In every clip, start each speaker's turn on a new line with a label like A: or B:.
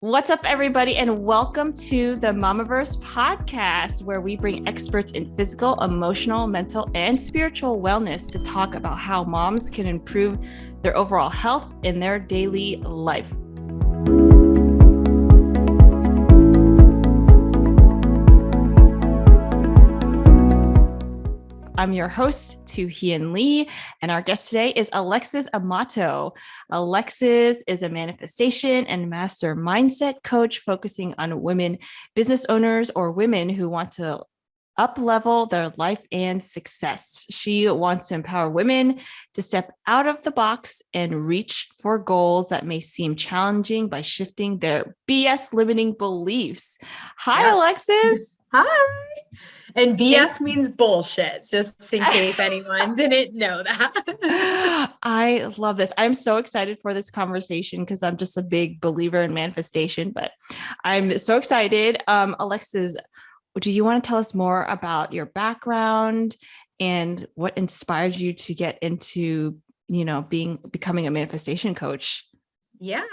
A: What's up, everybody, and welcome to the Mamaverse Podcast, where we bring experts in physical, emotional, mental, and spiritual wellness to talk about how moms can improve their overall health in their daily life. I'm your host, Tu-Hien Lee, and our guest today is Alexis Amato. Alexis is a manifestation and master mindset coach focusing on women business owners or women who want to up-level their life and success. She wants to empower women to step out of the box and reach for goals that may seem challenging by shifting their BS limiting beliefs. Hi, Alexis.
B: Hi. And BS means bullshit, just in case anyone didn't know that.
A: I love this. I'm so excited for this conversation because I'm just a big believer in manifestation, but I'm so excited. Alexis, do you want to tell us more about your background and what inspired you to get into, becoming a manifestation coach?
B: Yeah,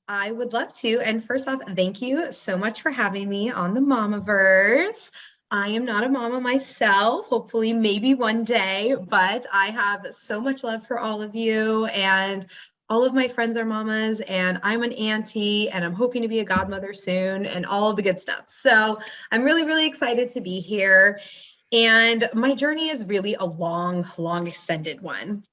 B: I would love to. And first off, thank you so much for having me on the Mamaverse. I am not a mama myself, hopefully maybe one day, but I have so much love for all of you, and all of my friends are mamas, and I'm an auntie, and I'm hoping to be a godmother soon, and all of the good stuff. So I'm really, really excited to be here. And my journey is really a long, extended one.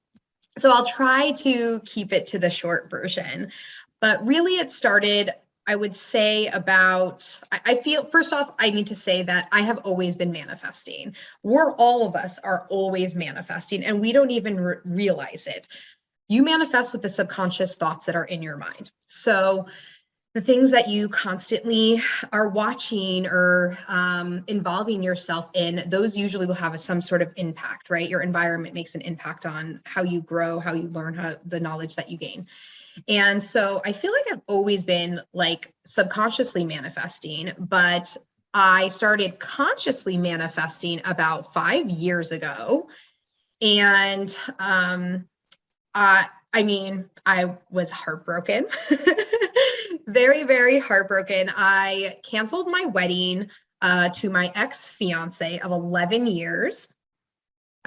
B: So I'll try to keep it to the short version. But really it started, I would say I feel, first off, I need to say that I have always been manifesting. All of us are always manifesting, and we don't even realize it. You manifest with the subconscious thoughts that are in your mind. So the things that you constantly are watching or involving yourself in, those usually will have some sort of impact, right? Your environment makes an impact on how you grow, how you learn, the knowledge that you gain. And so I feel like I've always been like subconsciously manifesting, but I started consciously manifesting about 5 years ago. And I was heartbroken, very, very heartbroken. I canceled my wedding to my ex-fiance of 11 years.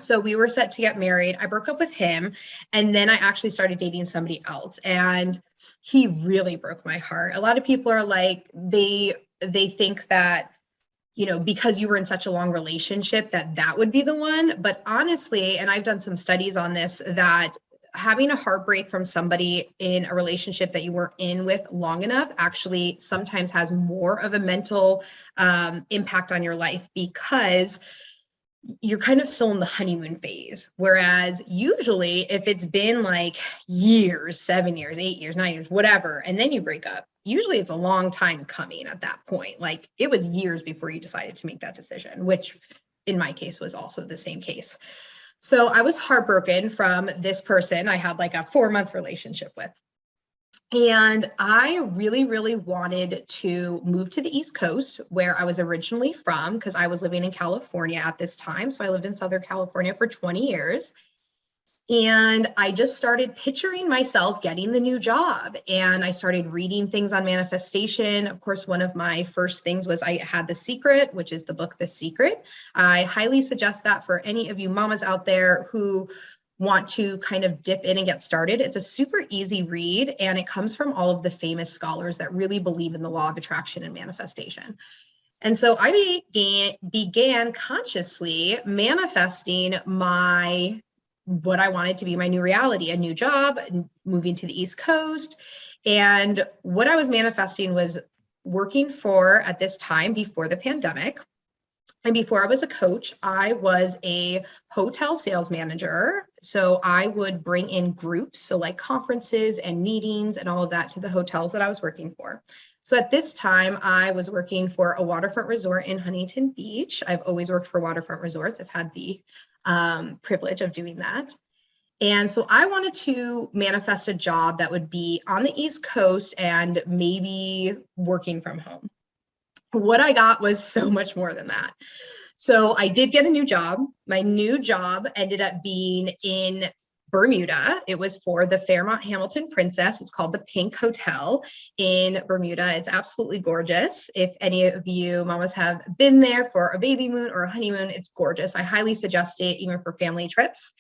B: So we were set to get married. I broke up with him, and then I actually started dating somebody else, and he really broke my heart. A lot of people are like, they think that, because you were in such a long relationship that would be the one. But honestly, and I've done some studies on this, that having a heartbreak from somebody in a relationship that you weren't in with long enough actually sometimes has more of a mental impact on your life, because you're kind of still in the honeymoon phase. Whereas usually if it's been like years, 7 years, 8 years, 9 years, whatever, and then you break up, usually it's a long time coming at that point. Like it was years before you decided to make that decision, which in my case was also the same case. So I was heartbroken from this person I had like a 4-month relationship with. And I really, really wanted to move to the East Coast, where I was originally from, because I was living in California at this time. So I lived in Southern California for 20 years. And I just started picturing myself getting the new job. And I started reading things on manifestation. Of course, one of my first things was I had The Secret, which is the book, The Secret. I highly suggest that for any of you mamas out there who want to kind of dip in and get started. It's a super easy read, and it comes from all of the famous scholars that really believe in the law of attraction and manifestation. And so I began consciously manifesting what I wanted to be my new reality, a new job, moving to the East Coast. And what I was manifesting was working for, at this time, before the pandemic, and before I was a coach, I was a hotel sales manager. So I would bring in groups, so like conferences and meetings and all of that, to the hotels that I was working for. So at this time, I was working for a waterfront resort in Huntington Beach. I've always worked for waterfront resorts. I've had the privilege of doing that. And so I wanted to manifest a job that would be on the East Coast and maybe working from home. What I got was so much more than that. So I did get a new job. My new job ended up being in Bermuda. It was for the Fairmont Hamilton Princess. It's called the Pink Hotel in Bermuda. It's absolutely gorgeous. If any of you mamas have been there for a baby moon or a honeymoon, it's gorgeous. I highly suggest it, even for family trips.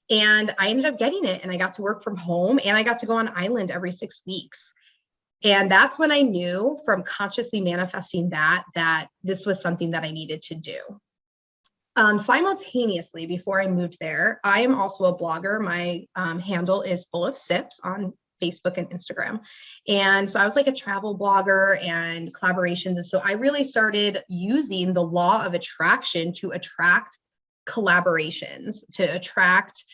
B: And I ended up getting it, and I got to work from home, and I got to go on island every 6 weeks. And that's when I knew from consciously manifesting that this was something that I needed to do. Simultaneously, before I moved there, I am also a blogger. My handle is Full of Sips on Facebook and Instagram. And so I was like a travel blogger and collaborations. And so I really started using the law of attraction to attract collaborations, to attract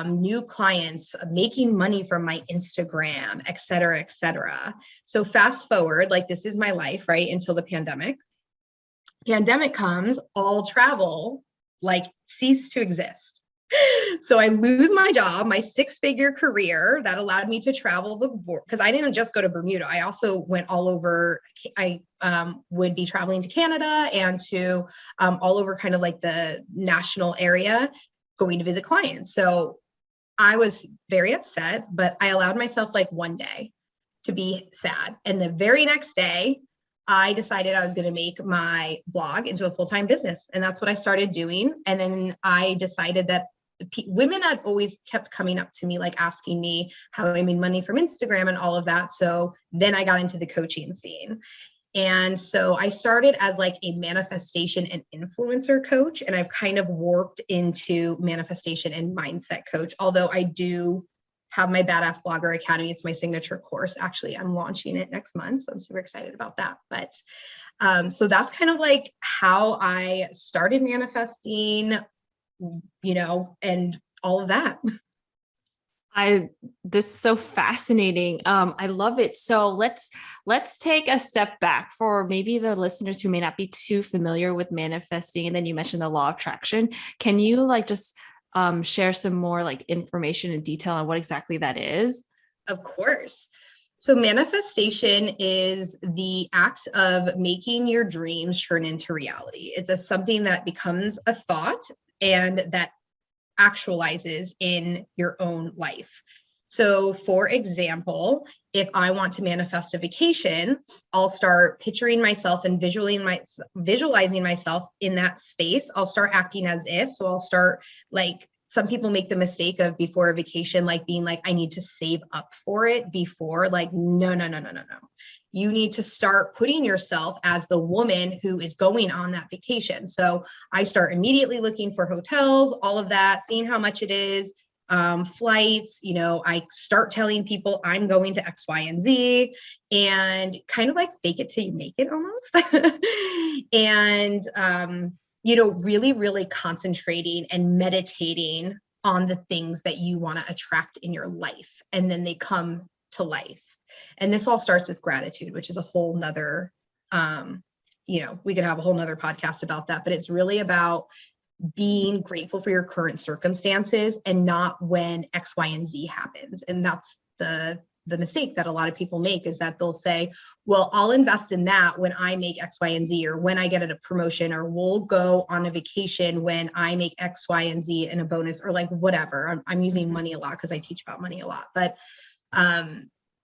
B: new clients, making money from my Instagram, et cetera, et cetera. So fast forward, like this is my life, right? Until the pandemic. Pandemic comes, all travel like ceased to exist. So I lose my job, my 6-figure career that allowed me to travel the world, because I didn't just go to Bermuda. I also went all over. I would be traveling to Canada and to all over kind of like the national area, going to visit clients. So I was very upset, but I allowed myself like one day to be sad. And the very next day, I decided I was going to make my blog into a full-time business. And that's what I started doing. And then I decided that women had always kept coming up to me, like asking me how I made money from Instagram and all of that. So then I got into the coaching scene. And so I started as like a manifestation and influencer coach. And I've kind of worked into manifestation and mindset coach, although I do have my Badass Blogger Academy. It's my signature course. Actually, I'm launching it next month, so I'm super excited about that. But so that's kind of like how I started manifesting, and all of that.
A: This is so fascinating. I love it. So let's take a step back for maybe the listeners who may not be too familiar with manifesting. And then you mentioned the law of attraction. Can you like just share some more like information and detail on what exactly that is?
B: Of course. So manifestation is the act of making your dreams turn into reality. It's something that becomes a thought and that actualizes in your own life. So for example, if I want to manifest a vacation, I'll start picturing myself and visualizing myself in that space. I'll start acting as if. So I'll start like, some people make the mistake of before a vacation, like being like, I need to save up for it before. Like, no. You need to start putting yourself as the woman who is going on that vacation. So I start immediately looking for hotels, all of that, seeing how much it is, flights, I start telling people I'm going to X, Y, and Z, and kind of like fake it till you make it almost. And, really, really concentrating and meditating on the things that you want to attract in your life. And then they come to life. And this all starts with gratitude, which is a whole nother, we could have a whole nother podcast about that, but it's really about being grateful for your current circumstances and not when X, Y, and Z happens. And that's the mistake that a lot of people make, is that they'll say, well, I'll invest in that when I make X, Y, and Z, or when I get a promotion, or we'll go on a vacation when I make X, Y, and Z and a bonus, or like whatever. I'm using money a lot because I teach about money a lot, but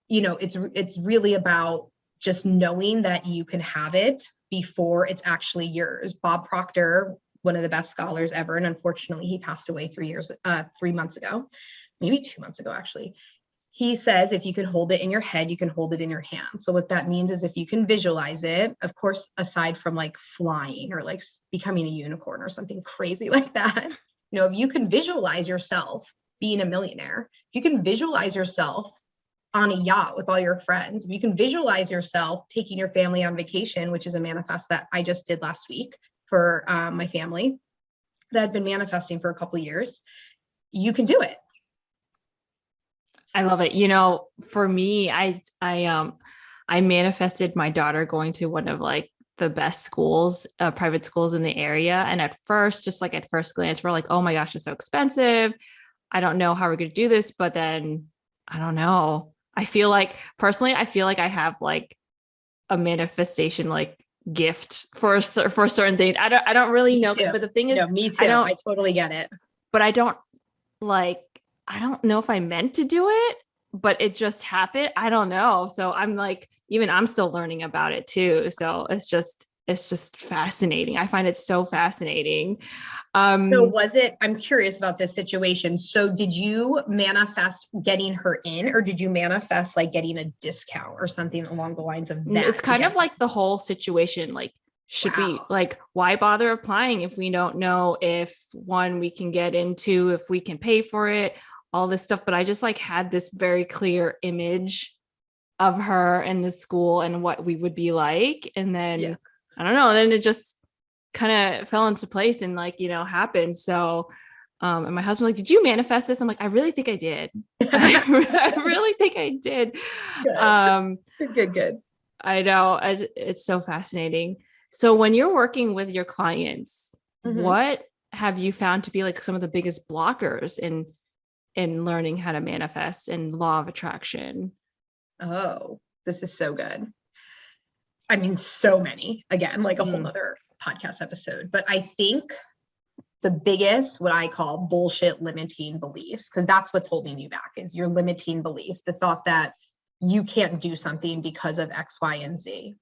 B: it's really about just knowing that you can have it before it's actually yours. Bob Proctor, one of the best scholars ever, and unfortunately he passed away 3 months ago, maybe 2 months ago, actually. He says, if you can hold it in your head, you can hold it in your hand. So what that means is if you can visualize it, of course, aside from like flying or like becoming a unicorn or something crazy like that, if you can visualize yourself being a millionaire, if you can visualize yourself on a yacht with all your friends, if you can visualize yourself taking your family on vacation, which is a manifest that I just did last week for my family that had been manifesting for a couple of years, you can do it.
A: I love it. For me, I manifested my daughter going to one of like the best schools, private schools in the area. And at first glance, we're like, oh my gosh, it's so expensive. I don't know how we're going to do this. But then I don't know. Personally, I feel like I have like a manifestation, like gift for certain things. I don't really know. But the thing is,
B: me too. I totally get it.
A: But I don't like I don't know if I meant to do it, but it just happened. I don't know. So I'm like, even I'm still learning about it too. So it's just fascinating. I find it so fascinating.
B: So
A: Um,
B: was it, I'm curious about this situation. So did you manifest getting her in, or did you manifest like getting a discount or something along the lines of
A: it's
B: that to
A: kind
B: get
A: of
B: her?
A: like the whole situation. Like, should we,
B: Wow.
A: like, why bother applying if we don't know if one we can get into, if we can pay for it, all this stuff. But I just like had this very clear image of her and the school and what we would be like. And
B: Yeah.
A: then I don't know, then it just kind of fell into place and like, happened. So, and my husband like, did you manifest this? I'm like, I really think I did. I really think I did.
B: Good.
A: Um,
B: Good, good.
A: I know, as it's so fascinating. So when you're working with your clients,
B: Mhm.
A: what have you found to be like some of the biggest blockers in learning how to manifest and law of attraction?
B: Oh, this is so good. I mean, so many, again, like a whole
A: Mm,
B: nother podcast episode. But I think the biggest, what I call bullshit limiting beliefs, because that's what's holding you back, is your limiting beliefs, the thought that you can't do something because of X, Y, and Z.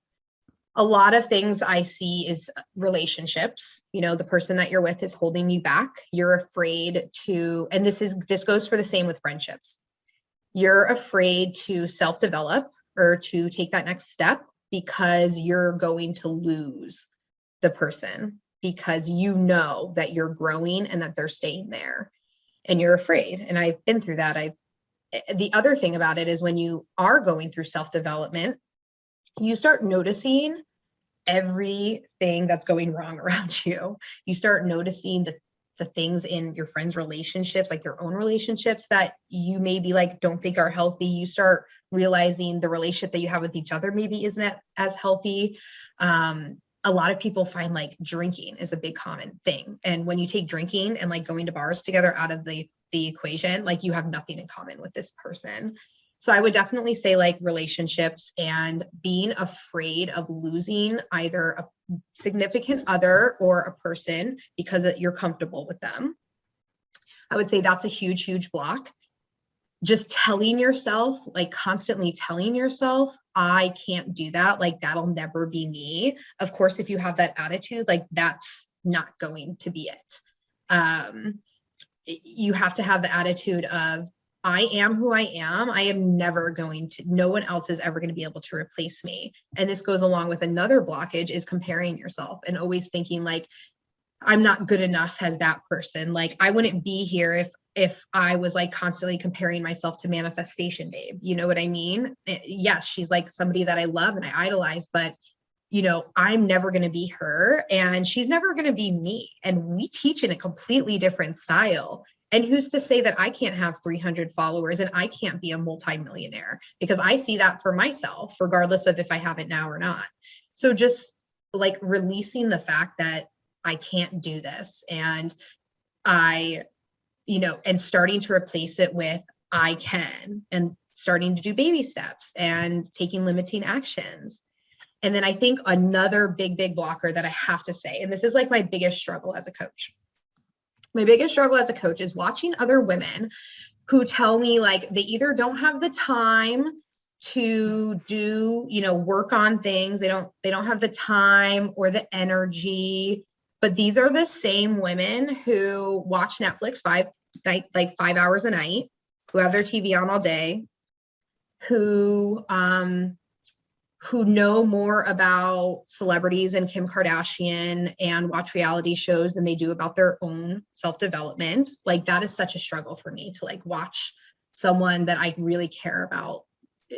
B: A lot of things I see is relationships. The person that you're with is holding you back. You're afraid to, and this goes for the same with friendships. You're afraid to self-develop or to take that next step because you're going to lose the person, because you know that you're growing and that they're staying there, and you're afraid. And I've been through that. The other thing about it is when you are going through self-development, you start noticing everything that's going wrong around you. You start noticing the things in your friends' relationships, like their own relationships, that you maybe like don't think are healthy. You start realizing the relationship that you have with each other maybe isn't as healthy. A lot of people find like drinking is a big common thing. And when you take drinking and like going to bars together out of the equation, like you have nothing in common with this person. So I would definitely say like relationships and being afraid of losing either a significant other or a person because you're comfortable with them. I would say that's a huge, huge block. Just telling yourself, like constantly telling yourself, I can't do that. Like that'll never be me. Of course, if you have that attitude, like that's not going to be it. You have to have the attitude of, I am who I am. I am never going to, no one else is ever going to be able to replace me. And this goes along with another blockage, is comparing yourself and always thinking like, I'm not good enough as that person. Like I wouldn't be here if I was like constantly comparing myself to Manifestation Babe. You know what I mean? Yes, she's like somebody that I love and I idolize, but I'm never going to be her and she's never going to be me. And we teach in a completely different style. And who's to say that I can't have 300 followers and I can't be a multimillionaire? Because I see that for myself, regardless of if I have it now or not. So just like releasing the fact that I can't do this, and and starting to replace it with I can, and starting to do baby steps and taking limiting actions. And then I think another big, big blocker that I have to say, and this is like my biggest struggle as a coach. My biggest struggle as a coach is watching other women who tell me like they either don't have the time to do, work on things. They don't have the time or the energy. But these are the same women who watch Netflix 5 hours a night, who have their TV on all day, who know more about celebrities and Kim Kardashian and watch reality shows than they do about their own self-development. Like that is such a struggle for me to like watch someone that I really care about,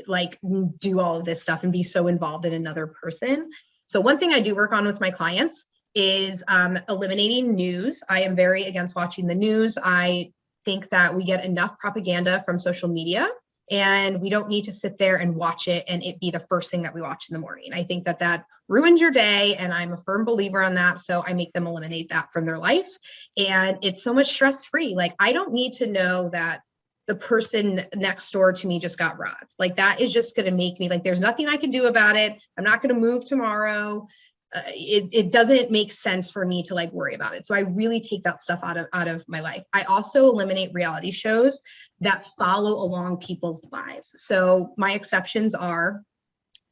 B: like do all of this stuff and be so involved in another person. So one thing I do work on with my clients is eliminating news. I am very against watching the news. I think that we get enough propaganda from social media, and we don't need to sit there and watch it and it be the first thing that we watch in the morning. I think that ruins your day, and I'm a firm believer on that. So I make them eliminate that from their life, and it's so much stress-free. Like I don't need to know that the person next door to me just got robbed. Like that is just going to make me like, there's nothing I can do about it. I'm not going to move tomorrow. it doesn't make sense for me to like worry about it. So I really take that stuff out of my life. I also eliminate reality shows that follow along people's lives. So my exceptions are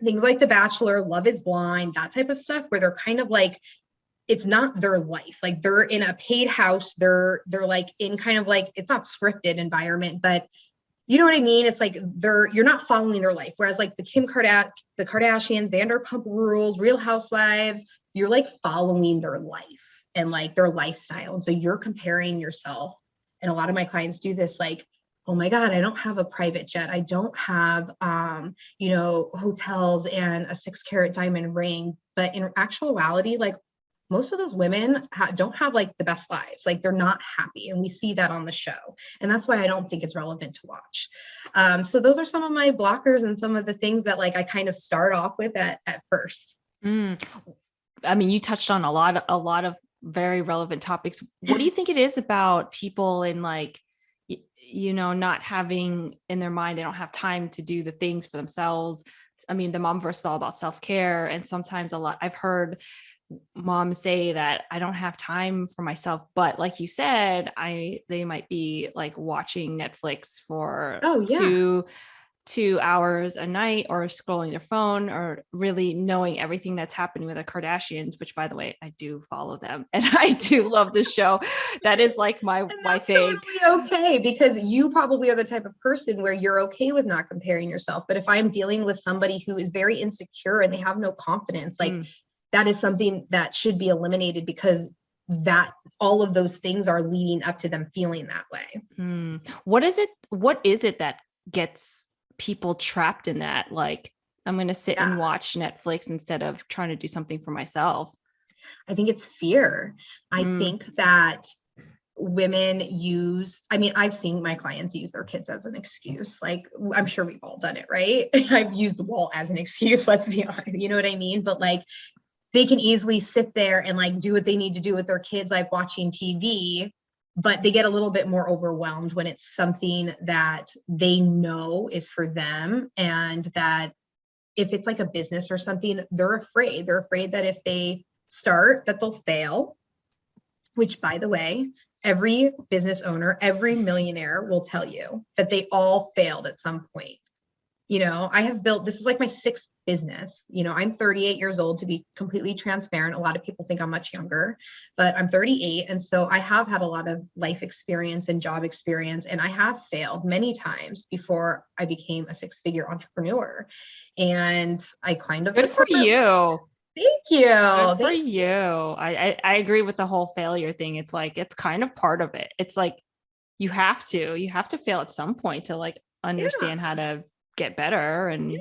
B: things like The Bachelor, Love is Blind, that type of stuff, where they're kind of like, it's not their life. Like they're in a paid house. They're like in kind of like, it's not scripted environment, but you know what I mean? It's like you're not following their life. Whereas like the Kardashians, Vanderpump Rules, Real Housewives, you're like following their life and like their lifestyle. And so you're comparing yourself. And a lot of my clients do this, like, oh my God, I don't have a private jet. I don't have, hotels and a 6-carat diamond ring. But in actuality, like most of those women don't have like the best lives. Like they're not happy. And we see that on the show. And that's why I don't think it's relevant to watch. So those are some of my blockers and some of the things that like I kind of start off with at first.
A: I mean, you touched on a lot of very relevant topics. What do you think it is about people in like, not having in their mind, they don't have time to do the things for themselves? I mean, the Mamaverse is all about self-care. And sometimes I've heard moms say that I don't have time for myself, but like you said, they might be like watching Netflix for 2 hours a night, or scrolling their phone, or really knowing everything that's happening with the Kardashians, which by the way, I do follow them and I do love the show. That is like my thing.
B: Totally okay, because you probably are the type of person where you're okay with not comparing yourself. But if I'm dealing with somebody who is very insecure and they have no confidence, like that is something that should be eliminated, because that all of those things are leading up to them feeling that way.
A: What is it that gets people trapped in that? Like, I'm going to sit and watch Netflix instead of trying to do something for myself.
B: I think it's fear. I think that women I've seen my clients use their kids as an excuse. Like, I'm sure we've all done it, right? I've used the wall as an excuse, let's be honest. You know what I mean? But like, they can easily sit there and like do what they need to do with their kids, like watching TV, but they get a little bit more overwhelmed when it's something that they know is for them. And that if it's like a business or something, they're afraid that if they start, that they'll fail, which by the way, every business owner, every millionaire will tell you that they all failed at some point. I have built, this is like my 6th business. I'm 38 years old, to be completely transparent. A lot of people think I'm much younger, but I'm 38. And so I have had a lot of life experience and job experience, and I have failed many times before I became a 6-figure entrepreneur. And I kind of—
A: Good for you.
B: Thank you.
A: Good for you. I agree with the whole failure thing. It's like, it's kind of part of it. It's like, you have to fail at some point to like understand how to get better and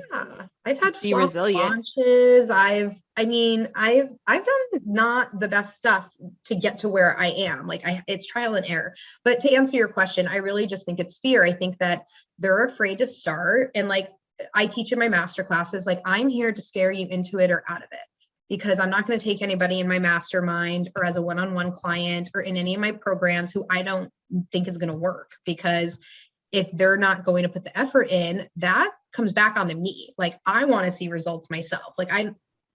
B: I've had
A: be resilient
B: launches. I've done not the best stuff to get to where I am. Like it's trial and error. But to answer your question, I really just think it's fear. I think that they're afraid to start. And like I teach in my master classes, like I'm here to scare you into it or out of it, because I'm not going to take anybody in my mastermind or as a one-on-one client or in any of my programs who I don't think is going to work, because if they're not going to put the effort in, that comes back onto me. Like I want to see results myself. Like I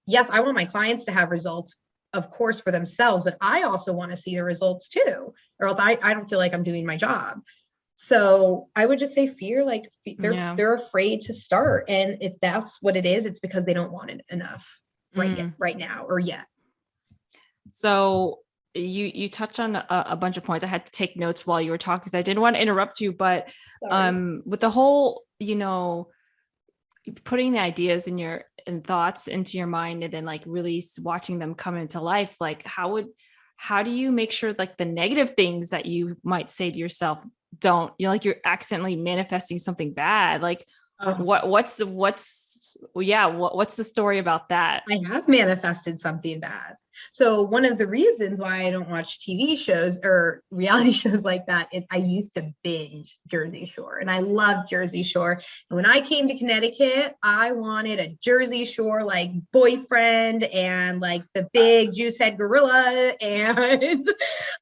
B: want my clients to have results, of course, for themselves, but I also want to see the results too, or else I don't feel like I'm doing my job. So I would just say fear, like they're afraid to start. And if that's what it is, it's because they don't want it enough right now or yet.
A: So you touched on a bunch of points. I had to take notes while you were talking because I didn't want to interrupt you, but with the whole, putting the ideas and thoughts into your mind and then like really watching them come into life, like how do you make sure like the negative things that you might say to yourself you're accidentally manifesting something bad? Like what's the story about that?
B: I have manifested something bad. So one of the reasons why I don't watch TV shows or reality shows like that is I used to binge Jersey Shore, and I love Jersey Shore. And when I came to Connecticut, I wanted a Jersey Shore like boyfriend and like the big juice head gorilla. And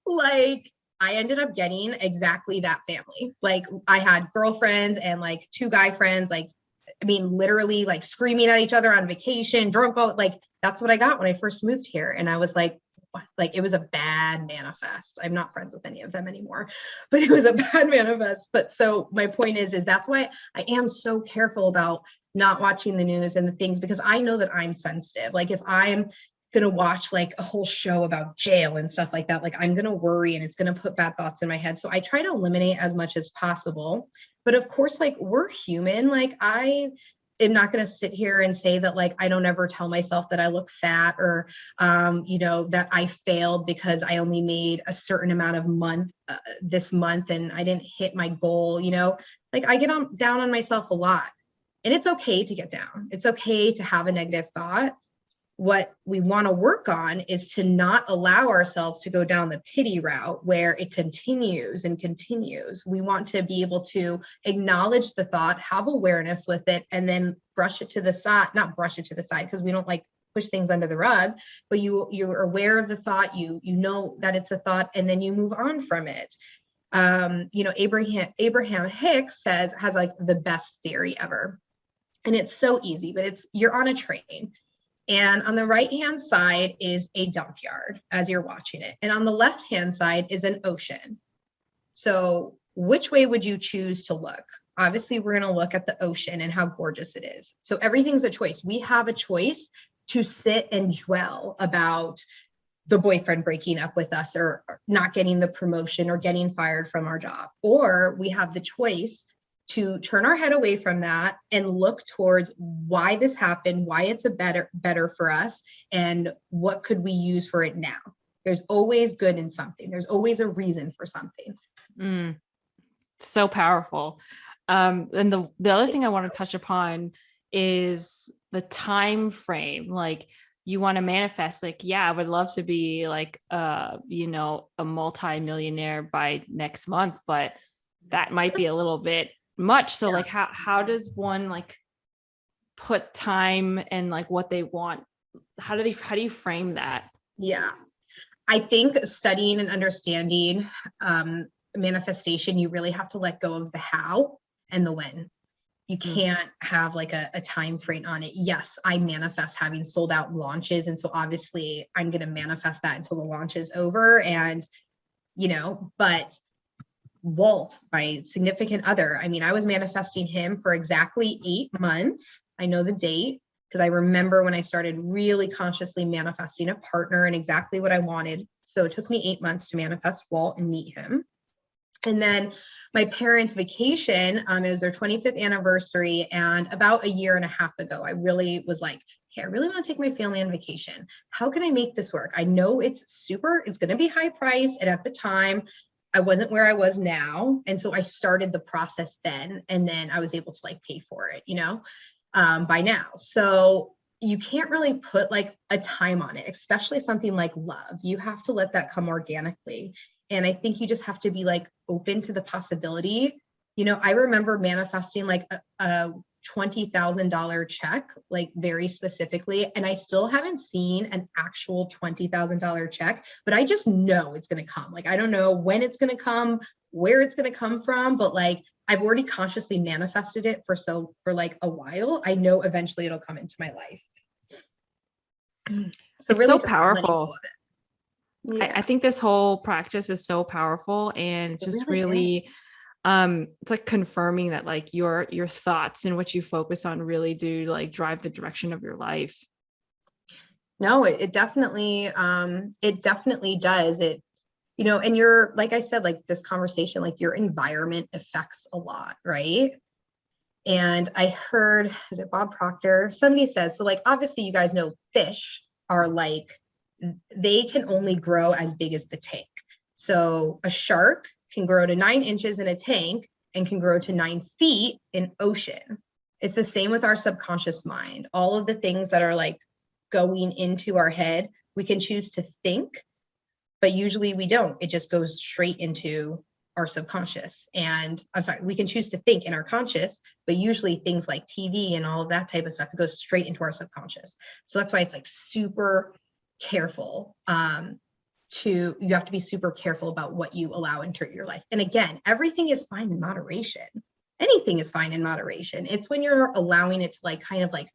B: like, I ended up getting exactly that family. Like I had girlfriends and like 2 guy friends, like I mean, literally like screaming at each other on vacation, drunk, all like, that's what I got when I first moved here. And I was like, it was a bad manifest. I'm not friends with any of them anymore, but it was a bad manifest. But so my point is that's why I am so careful about not watching the news and the things, because I know that I'm sensitive. Like if I'm going to watch like a whole show about jail and stuff like that, like I'm going to worry and it's going to put bad thoughts in my head. So I try to eliminate as much as possible. But of course, like we're human. Like I am not going to sit here and say that like I don't ever tell myself that I look fat or that I failed because I only made a certain amount of this month and I didn't hit my goal. Like I get down on myself a lot, and it's okay to get down. It's okay to have a negative thought. What we want to work on is to not allow ourselves to go down the pity route where it continues and continues. We want to be able to acknowledge the thought, have awareness with it, and then brush it to the side, not brush it to the side because we don't like push things under the rug, but you're aware of the thought, you know that it's a thought, and then you move on from it. Abraham Hicks has like the best theory ever. And it's so easy, but you're on a train. And on the right-hand side is a dump yard as you're watching it. And on the left-hand side is an ocean. So which way would you choose to look? Obviously, we're going to look at the ocean and how gorgeous it is. So everything's a choice. We have a choice to sit and dwell about the boyfriend breaking up with us or not getting the promotion or getting fired from our job. Or we have the choice to turn our head away from that and look towards why this happened, why it's better for us, and what could we use for it now. There's always good in something. There's always a reason for something.
A: So powerful. And the other thing I want to touch upon is the time frame. Like you want to manifest, like, yeah, I would love to be like, a multi-millionaire by next month, but that might be a little bit much. So like how does one like put time and like what they want? How do you frame that?
B: Yeah. I think studying and understanding manifestation, you really have to let go of the how and the when. You can't have like a time frame on it. Yes, I manifest having sold out launches. And so obviously I'm going to manifest that until the launch is over. And, but Walt, my significant other, I mean, I was manifesting him for exactly 8 months. I know the date because I remember when I started really consciously manifesting a partner and exactly what I wanted. So it took me 8 months to manifest Walt and meet him. And then my parents' vacation, it was their 25th anniversary. And about a year and a half ago, I really was like, okay, I really want to take my family on vacation. How can I make this work? I know it's going to be high price. And at the time, I wasn't where I was now. And so I started the process then, and then I was able to like pay for it, by now. So you can't really put like a time on it, especially something like love. You have to let that come organically. And I think you just have to be like open to the possibility. I remember manifesting like a $20,000 check, like very specifically. And I still haven't seen an actual $20,000 check, but I just know it's going to come. Like, I don't know when it's going to come, where it's going to come from, but like, I've already consciously manifested it for like a while. I know eventually it'll come into my life.
A: So it's really so powerful. Yeah. I think this whole practice is so powerful, and it's just really it's like confirming that like your thoughts and what you focus on really do like drive the direction of your life.
B: No, it definitely does. It, and you're, like I said, like this conversation, like your environment affects a lot, right? And I heard, is it Bob Proctor? Somebody says, so like, obviously you guys know fish are like, they can only grow as big as the tank. So a shark can grow to 9 inches in a tank and can grow to 9 feet in ocean. It's the same with our subconscious mind. All of the things that are like going into our head, we can choose to think, but usually we don't. It just goes straight into our subconscious. And I'm sorry, we can choose to think in our conscious, but usually things like TV and all of that type of stuff, it goes straight into our subconscious. So that's why it's like super careful. You have to be super careful about what you allow into your life. And again, everything is fine in moderation. anything is fine in moderation. It's when you're allowing it to like kind of like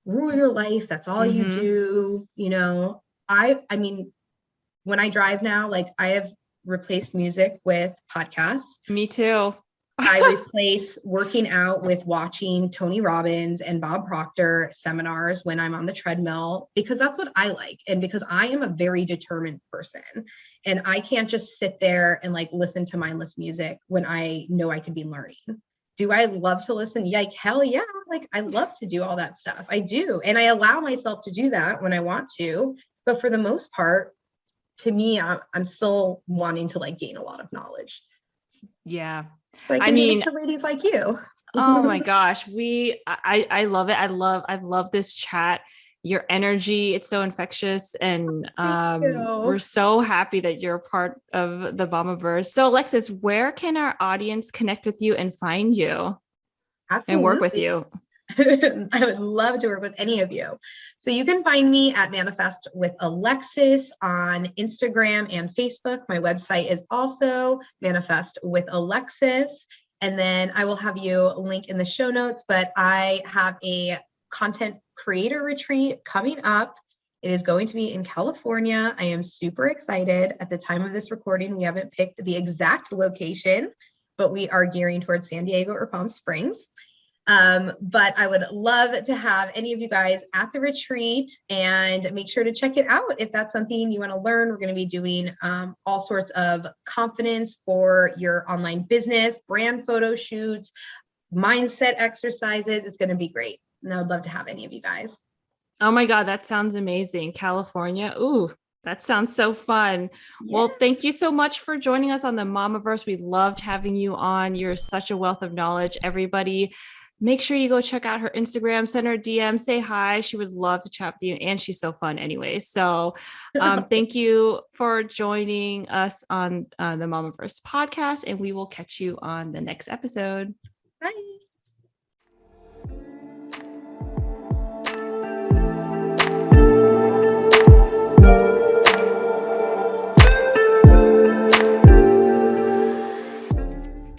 B: rule your life. That's all you do. You know, I mean, when I drive now, like I have replaced music with podcasts.
A: Me too.
B: I replace working out with watching Tony Robbins and Bob Proctor seminars when I'm on the treadmill, because that's what I like. And because I am a very determined person and I can't just sit there and like listen to mindless music when I know I could be learning. Do I love to listen? Like, hell yeah. Like I love to do all that stuff. I do. And I allow myself to do that when I want to. But for the most part, to me, I'm still wanting to like gain a lot of knowledge.
A: Yeah.
B: So I mean, to ladies like you.
A: Oh my gosh. I love it. I've loved this chat. Your energy, it's so infectious. And we're so happy that you're a part of the Mamaverse. So Alexis, where can our audience connect with you and find you?
B: Absolutely.
A: And work with you?
B: I would love to work with any of you. So you can find me at Manifest with Alexis on Instagram and Facebook. My website is also Manifest with Alexis. And then I will have you link in the show notes, but I have a content creator retreat coming up. It is going to be in California. I am super excited. At the time of this recording, we haven't picked the exact location, but we are gearing towards San Diego or Palm Springs. But I would love to have any of you guys at the retreat, and make sure to check it out if that's something you want to learn. We're going to be doing all sorts of confidence for your online business, brand photo shoots, mindset exercises. It's going to be great. And I would love to have any of you guys.
A: Oh my God, that sounds amazing. California. Ooh, that sounds so fun. Yeah. Well, thank you so much for joining us on the Mamaverse. We loved having you on. You're such a wealth of knowledge. Everybody, make sure you go check out her Instagram, send her a DM, say hi. She would love to chat with you. And she's so fun anyway. So thank you for joining us on the Mamaverse podcast. And we will catch you on the next episode.